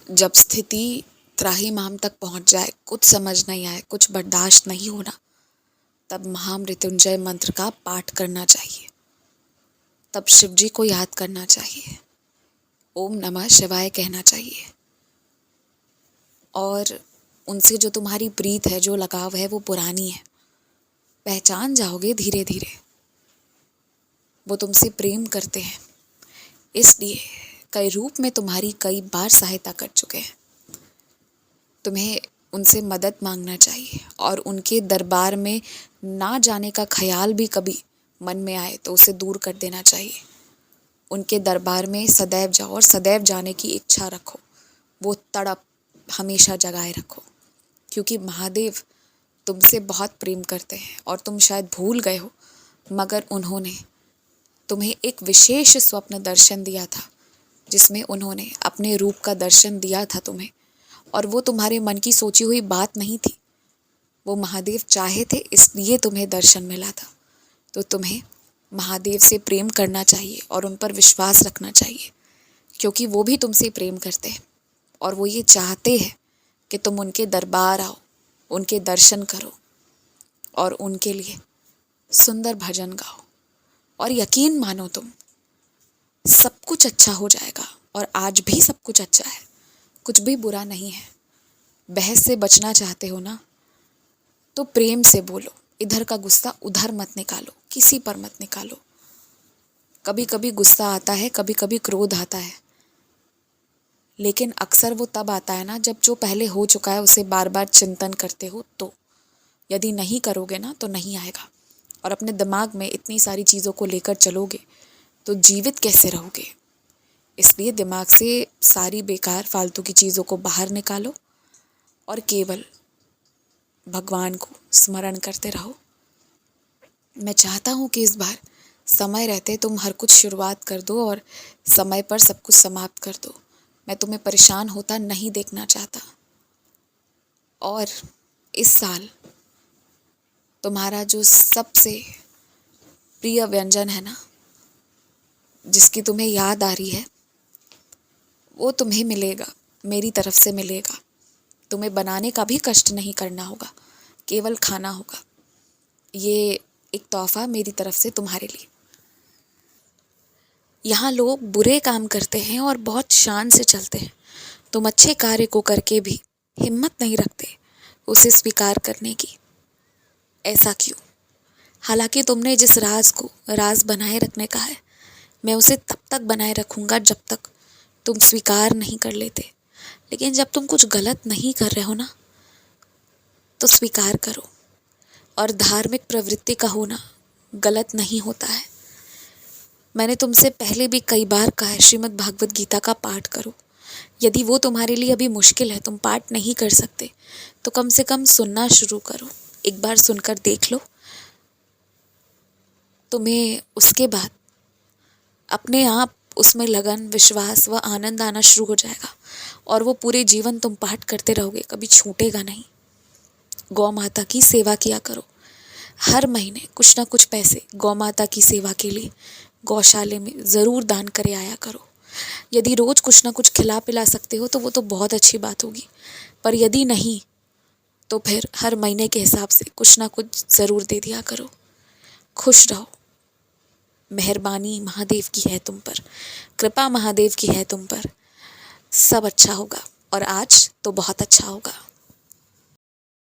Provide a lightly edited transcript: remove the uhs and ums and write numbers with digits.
जब स्थिति त्राहिमाम तक पहुंच जाए, कुछ समझ नहीं आए, कुछ बर्दाश्त नहीं होना, तब महामृत्युंजय मंत्र का पाठ करना चाहिए। तब शिव जी को याद करना चाहिए, ओम नमः शिवाय कहना चाहिए। और उनसे जो तुम्हारी प्रीत है, जो लगाव है, वो पुरानी है। पहचान जाओगे धीरे धीरे, वो तुमसे प्रेम करते हैं, इसलिए कई रूप में तुम्हारी कई बार सहायता कर चुके हैं। तुम्हें उनसे मदद मांगना चाहिए और उनके दरबार में ना जाने का ख्याल भी कभी मन में आए तो उसे दूर कर देना चाहिए। उनके दरबार में सदैव जाओ और सदैव जाने की इच्छा रखो, वो तड़प हमेशा जगाए रखो, क्योंकि महादेव तुमसे बहुत प्रेम करते हैं और तुम शायद भूल गए हो, मगर उन्होंने तुम्हें एक विशेष स्वप्न दर्शन दिया था, जिसमें उन्होंने अपने रूप का दर्शन दिया था तुम्हें, और वो तुम्हारे मन की सोची हुई बात नहीं थी। वो महादेव चाहे थे, इसलिए तुम्हें दर्शन मिला था। तो तुम्हें महादेव से प्रेम करना चाहिए और उन पर विश्वास रखना चाहिए, क्योंकि वो भी तुमसे प्रेम करते हैं और वो ये चाहते हैं कि तुम उनके दरबार आओ, उनके दर्शन करो और उनके लिए सुंदर भजन गाओ। और यकीन मानो, तुम सब कुछ अच्छा हो जाएगा। और आज भी सब कुछ अच्छा है, कुछ भी बुरा नहीं है। बहस से बचना चाहते हो ना, तो प्रेम से बोलो, इधर का गुस्सा उधर मत निकालो, किसी पर मत निकालो। कभी कभी गुस्सा आता है, कभी कभी क्रोध आता है, लेकिन अक्सर वो तब आता है ना, जब जो पहले हो चुका है उसे बार बार चिंतन करते हो। तो यदि नहीं करोगे ना, तो नहीं आएगा। और अपने दिमाग में इतनी सारी चीज़ों को लेकर चलोगे तो जीवित कैसे रहोगे। इसलिए दिमाग से सारी बेकार फालतू की चीज़ों को बाहर निकालो और केवल भगवान को स्मरण करते रहो। मैं चाहता हूँ कि इस बार समय रहते तुम हर कुछ शुरुआत कर दो और समय पर सब कुछ समाप्त कर दो। मैं तुम्हें परेशान होता नहीं देखना चाहता। और इस साल तुम्हारा जो सबसे प्रिय व्यंजन है ना, जिसकी तुम्हें याद आ रही है, वो तुम्हें मिलेगा, मेरी तरफ से मिलेगा। तुम्हें बनाने का भी कष्ट नहीं करना होगा, केवल खाना होगा। ये एक तोहफा मेरी तरफ से तुम्हारे लिए। यहाँ लोग बुरे काम करते हैं और बहुत शान से चलते हैं। तुम अच्छे कार्य को करके भी हिम्मत नहीं रखते उसे स्वीकार करने की। ऐसा क्यों? हालांकि तुमने जिस राज को राज बनाए रखने का है, मैं उसे तब तक बनाए रखूंगा जब तक तुम स्वीकार नहीं कर लेते। लेकिन जब तुम कुछ गलत नहीं कर रहे हो ना, तो स्वीकार करो। और धार्मिक प्रवृत्ति का होना गलत नहीं होता है। मैंने तुमसे पहले भी कई बार कहा है, श्रीमद् भागवत गीता का पाठ करो। यदि वो तुम्हारे लिए अभी मुश्किल है, तुम पाठ नहीं कर सकते, तो कम से कम सुनना शुरू करो। एक बार सुनकर देख लो, तुम्हें उसके बाद अपने आप उसमें लगन, विश्वास व आनंद आना शुरू हो जाएगा और वो पूरे जीवन तुम पाठ करते रहोगे, कभी छूटेगा नहीं। गौ माता की सेवा किया करो। हर महीने कुछ ना कुछ पैसे गौ माता की सेवा के लिए गौशाले में ज़रूर दान करे आया करो। यदि रोज़ कुछ ना कुछ खिला पिला सकते हो तो वो तो बहुत अच्छी बात होगी, पर यदि नहीं तो फिर हर महीने के हिसाब से कुछ ना कुछ ज़रूर दे दिया करो। खुश रहो। मेहरबानी महादेव की है तुम पर, कृपा महादेव की है तुम पर। सब अच्छा होगा और आज तो बहुत अच्छा होगा।